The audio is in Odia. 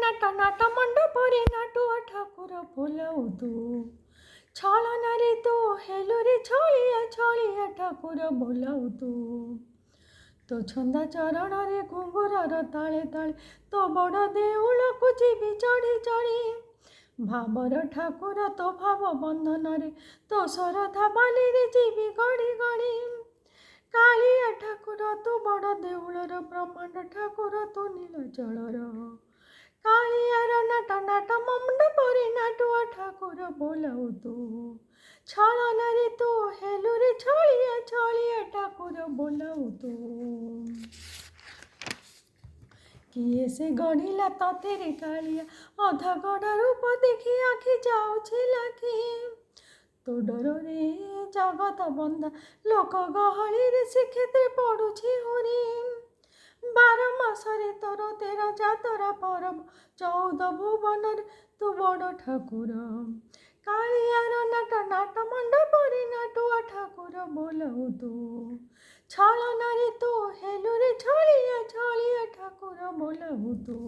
ନାଟ ନାଟ ମଣ୍ଡପରେ ନାଟୁଆ ଠାକୁର ବୋଲାଉ ତୁ ଛଳନାରେ ତୁ ହେଲୁରେ ଛଳିଆ ଛଳିଆ ଠାକୁର ବୋଲାଉ ତୁ ତୋ ଛନ୍ଦା ଚରଣରେ ଘୁଙ୍ଗୁରର ତାଳେ ତାଳେ ତୋ ବଡ଼ ଦେଉଳକୁ ଯିବି ଚଢ଼ି ଚଢ଼ି ଭାବର ଠାକୁର ତୋ ଭାବ ବନ୍ଧନରେ ତୋ ଶରଧା ବାଲିରେ ଯିବି ଗଡ଼ି ଗଡ଼ି କାଳିଆ ଠାକୁର ତୁ ବଡ଼ ଦେଉଳର ବ୍ରହ୍ମାଣ୍ଡ ଠାକୁର ତୁ ନୀଳଚଳର କାଳିଆର ନାଟ ନାଟ ମଣ୍ଡପରେ ନାଟୁଆ ଠାକୁର ବୋଲାଉ ତୁ ଛଳନାରେ ତୁ ହେଲୁରେ ଛଳିଆ ଛଳିଆ ଠାକୁର ବୋଲାଉ ତୁ କିଏ ସେ ଗଢ଼ିଲା ତତେରେ କାଳିଆ ଅଧା ଗଢ଼ା ରୂପ ଦେଖି ଆଖି ଯାଉଛି ଲାଖି ତୋ ଡରରେ ଜଗତ ବନ୍ଧା ଲୋକ ଗହଳିରେ ଶ୍ରୀକ୍ଷେତ୍ରେ ପଡ଼ୁଛି ହୁରି 12 ମାସରେ ତୋର 13 ଯାତରା ପରବ 14 ଭୁବନରେ ତୁ ବଡ଼ ଠାକୁର କାଳିଆର ନାଟ ନାଟ ମଣ୍ଡପରେ ନାଟୁଆ ଠାକୁର ବୋଲାଉ ତୁ ଛଳନାରେ ତୁ ହେଲୁରେ ଛଳିଆ ଛଳିଆ ଠାକୁର ବୋଲାଉ ତୁ